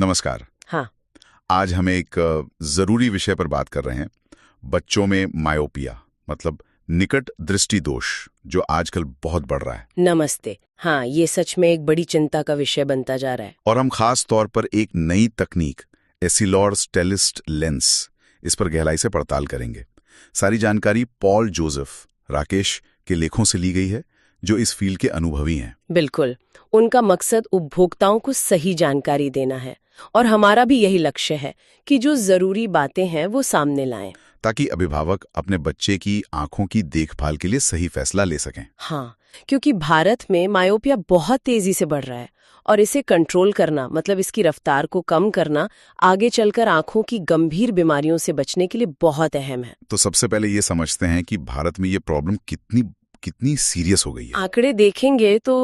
नमस्कार। हाँ। आज हम एक जरूरी विषय पर बात कर रहे हैं, बच्चों में मायोपिया मतलब निकट दृष्टि दोष, जो आजकल बहुत बढ़ रहा है। नमस्ते। हाँ, ये सच में एक बड़ी चिंता का विषय बनता जा रहा है। और हम खास तौर पर एक नई तकनीक एसिलॉर स्टेलिस्ट लेंस, इस पर गहराई से पड़ताल करेंगे। सारी जानकारी पॉल जोसेफ राकेश के लेखों से ली गई है, जो इस फील्ड के अनुभवी हैं। बिल्कुल, उनका मकसद उपभोक्ताओं को सही जानकारी देना है और हमारा भी यही लक्ष्य है कि जो जरूरी बातें हैं वो सामने लाएं, ताकि अभिभावक अपने बच्चे की आंखों की देखभाल के लिए सही फैसला ले सकें। हाँ, क्योंकि भारत में मायोपिया बहुत तेजी से बढ़ रहा है और इसे कंट्रोल करना मतलब इसकी रफ्तार को कम करना आगे चलकर आंखों की गंभीर बीमारियों से बचने के लिए बहुत अहम है। तो सबसे पहले ये समझते हैं कि भारत में ये प्रॉब्लम कितनी सीरियस हो गई है। आंकड़े देखेंगे तो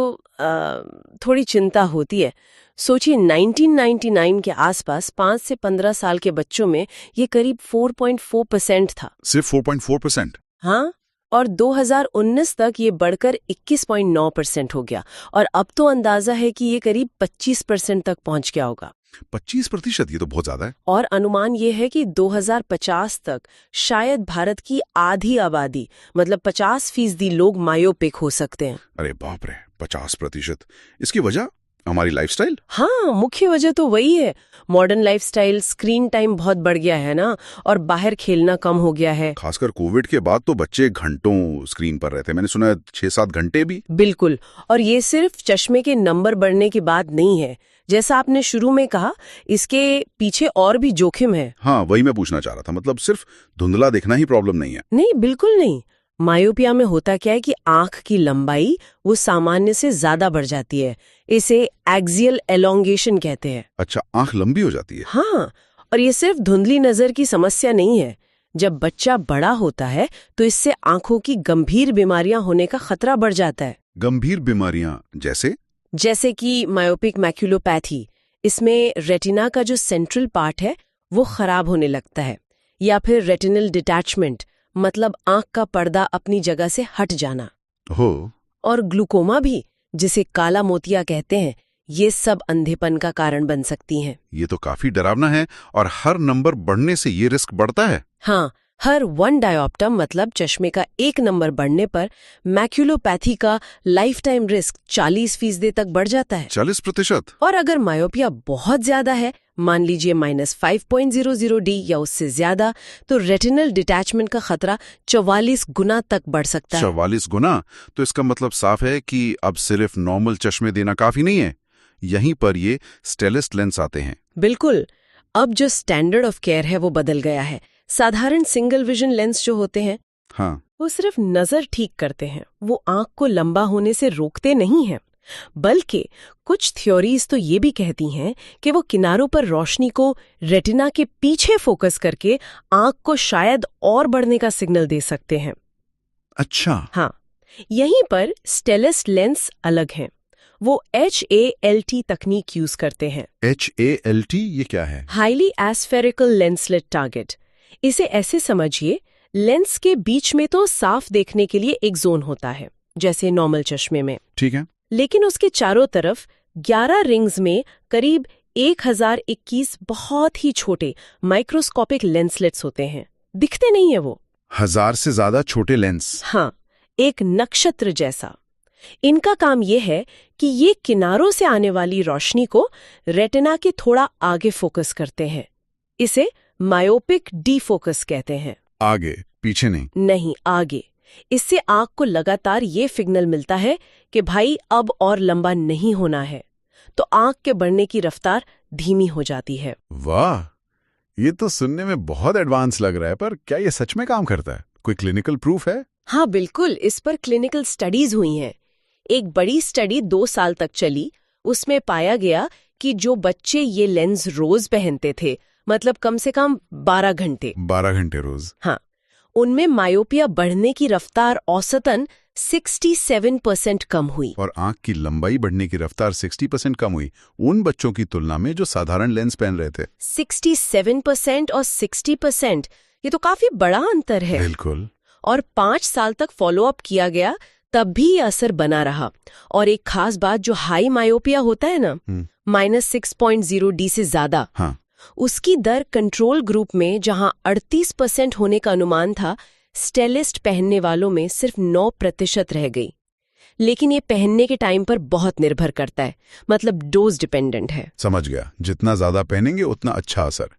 थोड़ी चिंता होती है। सोचिए 1999 के आसपास 5 से 15 साल के बच्चों में ये करीब 4.4% था। सिर्फ 4.4%? हाँ, और 2019 तक ये बढ़कर 21.9% हो गया और अब तो अंदाजा है कि ये करीब 25% तक पहुंच गया होगा। 25%? ये तो बहुत ज्यादा है। और अनुमान ये है कि 2050 तक शायद भारत की आधी आबादी मतलब 50% लोग मायोपिक हो सकते हैं। अरे बाप रे, 50%! इसकी वजह हमारी लाइफस्टाइल? हाँ, मुख्य वजह तो वही है। मॉडर्न लाइफस्टाइल, स्क्रीन टाइम बहुत बढ़ गया है ना, और बाहर खेलना कम हो गया है। खासकर कोविड के बाद तो बच्चे घंटों स्क्रीन पर रहते हैं। मैंने सुना है 6-7 घंटे भी। बिल्कुल, और ये सिर्फ चश्मे के नंबर बढ़ने की बात नहीं है। जैसा आपने शुरू में कहा, इसके पीछे और भी जोखिम है। हाँ, वही मैं पूछना चाह रहा था। मतलब सिर्फ धुंधला देखना ही प्रॉब्लम नहीं है? नहीं, बिल्कुल नहीं। मायोपिया में होता क्या है कि आंख की लंबाई वो सामान्य से ज्यादा बढ़ जाती है। इसे एक्सियल एलोंगेशन कहते हैं। अच्छा, आंख लंबी हो जाती है? हाँ, और ये सिर्फ धुंधली नजर की समस्या नहीं है। जब बच्चा बड़ा होता है तो इससे आंखों की गंभीर बीमारियां होने का खतरा बढ़ जाता है। गंभीर बीमारियां जैसे कि मायोपिक मैक्यूलोपैथी। इसमें रेटिना का जो सेंट्रल पार्ट है वो खराब होने लगता है, या फिर रेटिनल डिटैचमेंट मतलब आंख का पर्दा अपनी जगह से हट जाना हो। और ग्लूकोमा भी, जिसे काला मोतिया कहते हैं, ये सब अंधेपन का कारण बन सकती हैं। ये तो काफी डरावना है। और हर नंबर बढ़ने से ये रिस्क बढ़ता है? हाँ, हर 1 डायोप्टम मतलब चश्मे का 1 नंबर बढ़ने पर मैक्यूलोपैथी का लाइफ टाइम रिस्क 40% तक बढ़ जाता है। 40%? और अगर मायोपिया बहुत ज्यादा है, मान लीजिए -5.00D या उससे ज्यादा, तो रेटिनल डिटैचमेंट का खतरा 44 गुना तक बढ़ सकता है। 44 गुना? तो इसका मतलब साफ है कि अब सिर्फ नॉर्मल चश्मे देना काफी नहीं है। यहीं पर ये स्टेलिस्ट लेंस आते हैं। बिल्कुल, अब जो स्टैंडर्ड ऑफ केयर है वो बदल गया है। साधारण सिंगल विजन लेंस जो होते हैं, हाँ, वो सिर्फ नजर ठीक करते हैं, वो आंख को लंबा होने से रोकते नहीं हैं। बल्कि कुछ थ्योरीज तो ये भी कहती हैं कि वो किनारों पर रोशनी को रेटिना के पीछे फोकस करके आंख को शायद और बढ़ने का सिग्नल दे सकते हैं। अच्छा। हाँ, यहीं पर स्टेलिस्ट लेंस अलग हैं। वो HALT तकनीक यूज करते हैं। HALT ये क्या है? Highly aspherical lenslet target. इसे ऐसे समझिए, लेंस के बीच में तो साफ देखने के लिए एक जोन होता है, जैसे नॉर्मल चश्मे में। ठीक है। लेकिन उसके चारों तरफ 11 रिंग्स में करीब 1021 बहुत ही छोटे माइक्रोस्कोपिक लेंसलेट्स होते हैं। दिखते नहीं है वो। 1000 से ज्यादा छोटे लेंस? हाँ, एक नक्षत्र जैसा। इनका काम ये है कि ये किनारों से आने वाली रोशनी को रेटिना के थोड़ा आगे फोकस करते हैं। इसे मायोपिक डीफोकस कहते हैं। आगे, पीछे नहीं? नहीं, आगे। इससे आंख को लगातार ये सिग्नल मिलता है कि भाई अब और लंबा नहीं होना है, तो आंख के बढ़ने की रफ्तार धीमी हो जाती है। वाह, ये तो सुनने में बहुत एडवांस लग रहा है, पर क्या ये सच में काम करता है? कोई क्लिनिकल प्रूफ है? हाँ, बिल्कुल, इस पर क्लिनिकल स्टडीज हुई हैं। एक बड़ी स्टडी 2 साल तक चली। उसमें पाया गया कि जो बच्चे ये लेंस रोज पहनते थे, मतलब कम से कम 12 घंटे 12 घंटे रोज? हाँ, उनमें मायोपिया बढ़ने की रफ्तार औसतन 67% कम हुई। और आंख की लंबाई बढ़ने की रफ्तार 60% कम हुई उन बच्चों की तुलना में जो साधारण लेंस पहन रहे थे। 67% और 60%, ये तो काफी बड़ा अंतर है। बिल्कुल। और 5 साल तक फॉलोअप किया गया, तब भी ये असर बना रहा। और एक खास बात, जो हाई मायोपिया होता है ना, -6.0D से ज्यादा, हाँ, उसकी दर कंट्रोल ग्रुप में जहां 38% होने का अनुमान था, स्टेलिस्ट पहनने वालों में सिर्फ 9% रह गई। लेकिन ये पहनने के टाइम पर बहुत निर्भर करता है, मतलब डोज डिपेंडेंट है। समझ गया। जितना ज्यादा पहनेंगे उतना अच्छा असर।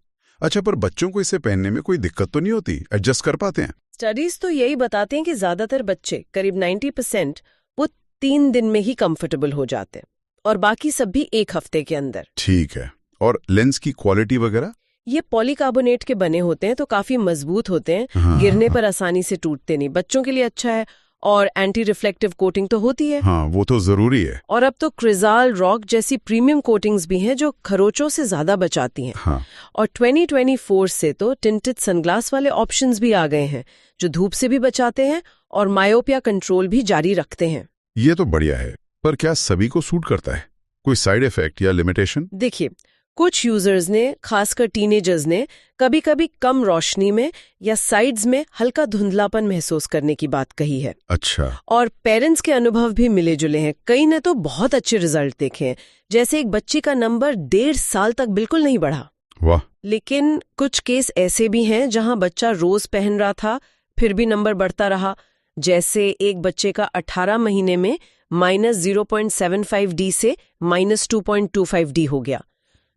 अच्छा, पर बच्चों को इसे पहनने में कोई दिक्कत तो नहीं होती? एडजस्ट कर पाते हैं? स्टडीज तो यही बताते हैं कि ज्यादातर बच्चे, करीब 90%, वो 3 दिन में ही कंफर्टेबल हो जाते हैं, और बाकी सब भी 1 हफ्ते के अंदर। ठीक है। और लेंस की क्वालिटी वगैरह? ये पॉलीकार्बोनेट के बने होते हैं, तो काफी मजबूत होते हैं, हाँ, गिरने हाँ, पर आसानी से टूटते नहीं। बच्चों के लिए अच्छा है, और एंटी रिफ्लेक्टिव कोटिंग तो होती है। हाँ, वो तो जरूरी है। और अब तो क्रिजाल, रॉक जैसी प्रीमियम कोटिंग्स भी हैं जो खरोचों से ज्यादा बचाती हैं। हाँ, और 2024 से तो टिंटेड सनग्लास वाले ऑप्शंस भी आ गए हैं, जो धूप से भी बचाते हैं और मायोपिया कंट्रोल भी जारी रखते हैं। ये तो बढ़िया है। पर क्या सभी को सूट करता है? कोई साइड इफेक्ट या लिमिटेशन? देखिए, कुछ यूजर्स ने, खासकर टीनेजर्स ने, कभी कभी कम रोशनी में या साइड्स में हल्का धुंधलापन महसूस करने की बात कही है। अच्छा। और पेरेंट्स के अनुभव भी मिले जुले हैं। कई ने तो बहुत अच्छे रिजल्ट देखे हैं, जैसे एक बच्ची का नंबर 1.5 साल तक बिल्कुल नहीं बढ़ा। वाह। लेकिन कुछ केस ऐसे भी हैं जहां बच्चा रोज पहन रहा था, फिर भी नंबर बढ़ता रहा। जैसे एक बच्चे का 18 महीने में -0.75D से -2.25D हो गया।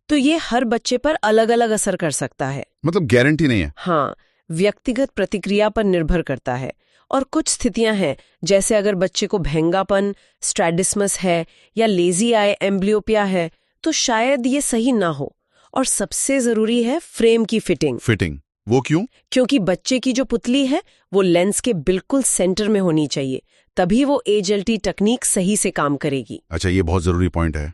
तो ये हर बच्चे पर अलग अलग असर कर सकता है। मतलब गारंटी नहीं है? हाँ, व्यक्तिगत प्रतिक्रिया पर निर्भर करता है। और कुछ स्थितियां हैं, जैसे अगर बच्चे को भेंगापन, स्ट्रैबिस्मस है या लेजी आई एम्ब्लियोपिया है, तो शायद ये सही ना हो। और सबसे जरूरी है फ्रेम की फिटिंग। फिटिंग? वो क्यों? क्योंकि बच्चे की जो पुतली है वो लेंस के बिल्कुल सेंटर में होनी चाहिए, तभी वो एजएलटी तकनीक सही से काम करेगी। अच्छा, ये बहुत जरूरी पॉइंट है।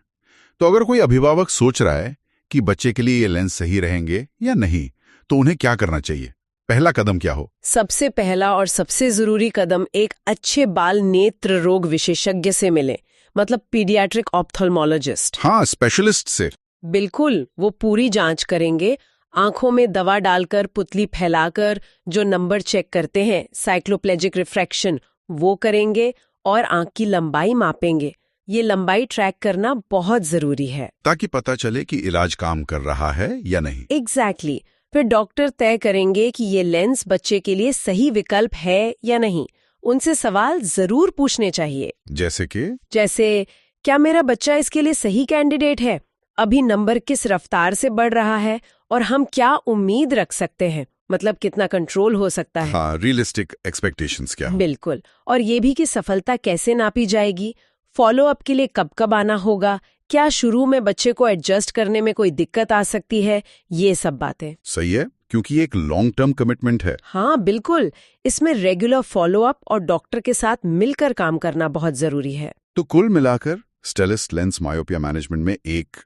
तो अगर कोई अभिभावक सोच रहा है कि बच्चे के लिए ये लेंस सही रहेंगे या नहीं, तो उन्हें क्या करना चाहिए? पहला कदम क्या हो? सबसे पहला और सबसे जरूरी कदम एक अच्छे बाल नेत्र रोग विशेषज्ञ से मिले, मतलब पीडियाट्रिक ऑप्थेल्मोलॉजिस्ट। हाँ, स्पेशलिस्ट से। बिल्कुल, वो पूरी जांच करेंगे, आंखों में दवा डालकर, पुतली फैलाकर जो नंबर चेक करते हैं, साइक्लोप्लेजिक रिफ्रैक्शन, वो करेंगे, और आंख की लंबाई मापेंगे। ये लंबाई ट्रैक करना बहुत जरूरी है, ताकि पता चले कि इलाज काम कर रहा है या नहीं। एग्जैक्टली। फिर डॉक्टर तय करेंगे कि ये लेंस बच्चे के लिए सही विकल्प है या नहीं। उनसे सवाल जरूर पूछने चाहिए, जैसे क्या मेरा बच्चा इसके लिए सही कैंडिडेट है? अभी नंबर किस रफ्तार से बढ़ रहा है? और हम क्या उम्मीद रख सकते हैं, मतलब कितना कंट्रोल हो सकता है? हाँ, रियलिस्टिक एक्सपेक्टेशंस क्या हो? बिल्कुल। और ये भी कि सफलता कैसे नापी जाएगी, फॉलो अप के लिए कब कब आना होगा, क्या शुरू में बच्चे को एडजस्ट करने में कोई दिक्कत आ सकती है, ये सब बातें। सही है, क्योंकि ये एक लॉन्ग टर्म कमिटमेंट है। हाँ बिल्कुल, इसमें रेगुलर फॉलो अप और डॉक्टर के साथ मिलकर काम करना बहुत जरूरी है। तो कुल मिलाकर स्टेलिस्ट लेंस मायोपिया मैनेजमेंट में एक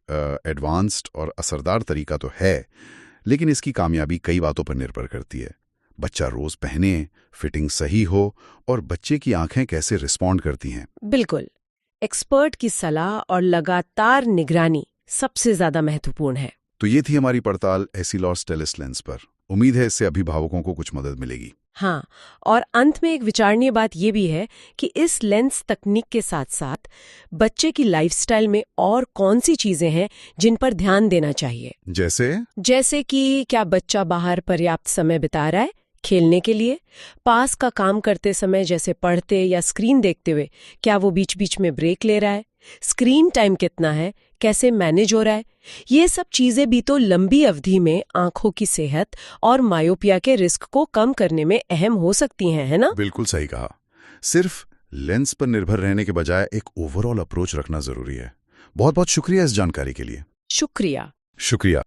एडवांस्ड और असरदार तरीका तो है, लेकिन इसकी कामयाबी कई बातों पर निर्भर करती है। बच्चा रोज पहने, फिटिंग सही हो, और बच्चे की आंखें कैसे रिस्पॉन्ड करती हैं। बिल्कुल, एक्सपर्ट की सलाह और लगातार निगरानी सबसे ज्यादा महत्वपूर्ण है। तो ये थी हमारी पड़ताल एसिलॉर स्टेलिस्ट लेंस पर। उम्मीद है इससे अभिभावकों को कुछ मदद मिलेगी। हाँ, और अंत में एक विचारणीय बात ये भी है कि इस लेंस तकनीक के साथ साथ बच्चे की लाइफस्टाइल में और कौन सी चीजें हैं जिन पर ध्यान देना चाहिए। जैसे कि क्या बच्चा बाहर पर्याप्त समय बिता रहा है खेलने के लिए, पास का काम करते समय जैसे पढ़ते या स्क्रीन देखते हुए क्या वो बीच बीच में ब्रेक ले रहा है, स्क्रीन टाइम कितना है, कैसे मैनेज हो रहा है। ये सब चीजें भी तो लंबी अवधि में आंखों की सेहत और मायोपिया के रिस्क को कम करने में अहम हो सकती हैं, है ना? बिल्कुल सही कहा। सिर्फ लेंस पर निर्भर रहने के बजाय एक ओवरऑल अप्रोच रखना जरूरी है। बहुत बहुत शुक्रिया इस जानकारी के लिए। शुक्रिया।